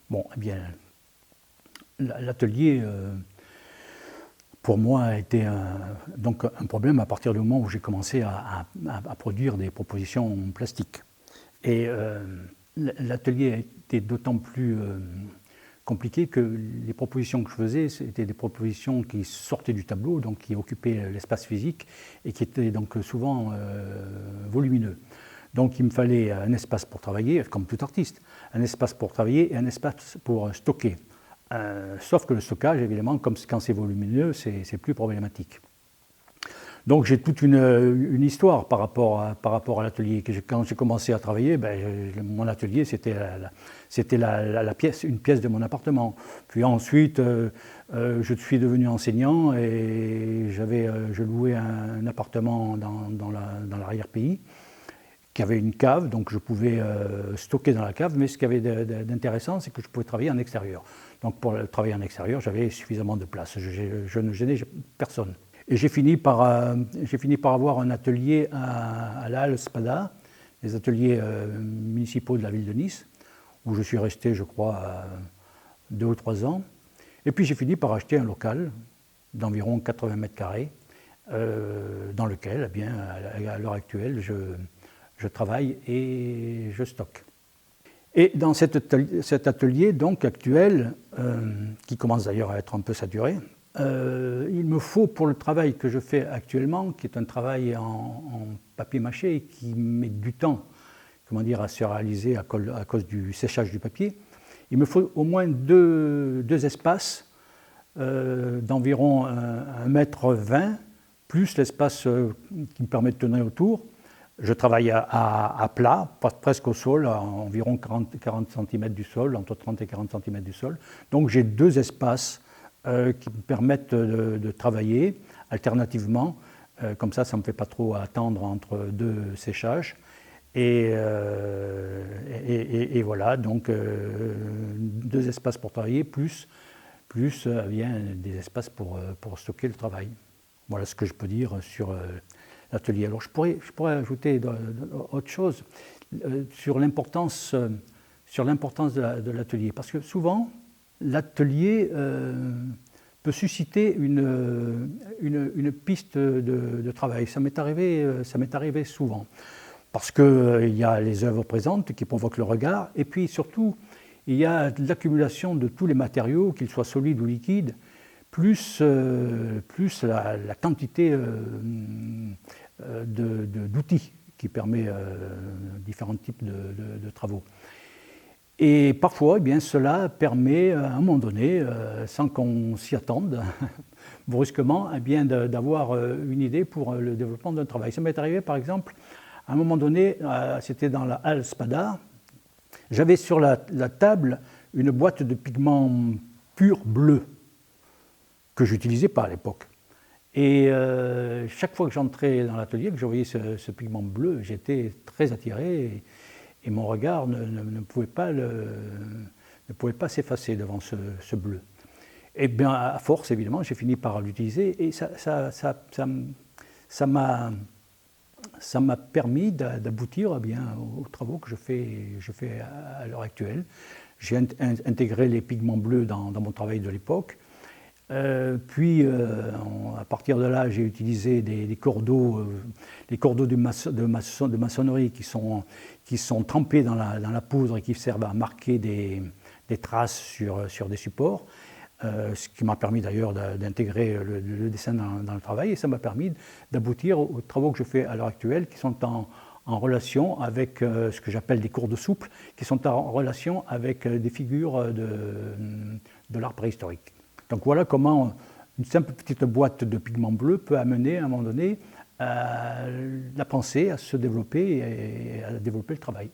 Bon, eh bien, l'atelier, pour moi, a été donc un problème à partir du moment où j'ai commencé à produire des propositions en plastique. Et l'atelier a été d'autant plus compliqué que les propositions que je faisais, c'était des propositions qui sortaient du tableau, donc qui occupaient l'espace physique et qui étaient donc souvent volumineux. Donc il me fallait un espace pour travailler, comme tout artiste, un espace pour travailler et un espace pour stocker. Sauf que le stockage, évidemment, comme quand c'est volumineux, c'est plus problématique. Donc j'ai toute une histoire par rapport à l'atelier. Quand j'ai commencé à travailler, mon atelier c'était une pièce de mon appartement. Puis ensuite, je suis devenu enseignant et je louais un appartement dans l'arrière-pays qui avait une cave, donc je pouvais stocker dans la cave, mais ce qui avait d'intéressant, c'est que je pouvais travailler en extérieur. Donc pour travailler en extérieur, j'avais suffisamment de place, je ne gênais personne. Et j'ai fini par avoir un atelier à la Halle Spada, les ateliers municipaux de la ville de Nice, où je suis resté, je crois, 2 ou 3 ans. Et puis j'ai fini par acheter un local d'environ 80 mètres carrés, dans lequel, eh bien, à l'heure actuelle, je travaille et je stocke. Et dans cet atelier donc actuel, qui commence d'ailleurs à être un peu saturé, il me faut pour le travail que je fais actuellement, qui est un travail en papier mâché qui met du temps, comment dire, à se réaliser à cause du séchage du papier, il me faut au moins deux espaces d'environ 1,20 m, plus l'espace qui me permet de tourner autour. Je travaille à plat, presque au sol, à environ 40 cm du sol, entre 30 et 40 cm du sol. Donc j'ai 2 espaces qui me permettent de travailler alternativement. Comme ça ne me fait pas trop attendre entre 2 séchages. Et voilà, donc 2 espaces pour travailler, plus bien des espaces pour stocker le travail. Voilà ce que je peux dire sur l'atelier. Alors je pourrais ajouter autre chose sur l'importance de l'atelier, parce que souvent l'atelier peut susciter une piste de travail. Ça m'est arrivé souvent, parce qu'il y a les œuvres présentes qui provoquent le regard, et puis surtout il y a l'accumulation de tous les matériaux, qu'ils soient solides ou liquides, plus la quantité d'outils qui permet différents types de travaux. Et parfois, eh bien, cela permet, à un moment donné, sans qu'on s'y attende, brusquement, eh bien, d'avoir une idée pour le développement d'un travail. Ça m'est arrivé, par exemple, à un moment donné, c'était dans la Halle Spada, j'avais sur la table une boîte de pigments purs bleus, que je n'utilisais pas à l'époque. Et chaque fois que j'entrais dans l'atelier, que je voyais ce pigment bleu, j'étais très attiré et mon regard ne pouvait pas s'effacer devant ce bleu. Et bien à force, évidemment, j'ai fini par l'utiliser et ça m'a permis d'aboutir aux travaux que je fais à l'heure actuelle. J'ai intégré les pigments bleus dans mon travail de l'époque. Puis, à partir de là, j'ai utilisé des cordeaux, les cordeaux de maçonnerie qui sont trempés dans la poudre et qui servent à marquer des traces sur des supports, ce qui m'a permis d'ailleurs d'intégrer le dessin dans le travail, et ça m'a permis d'aboutir aux travaux que je fais à l'heure actuelle, qui sont en relation avec ce que j'appelle des courdes souples, qui sont en relation avec des figures de l'art préhistorique. Donc voilà comment une simple petite boîte de pigments bleus peut amener à un moment donné la pensée à se développer et à développer le travail.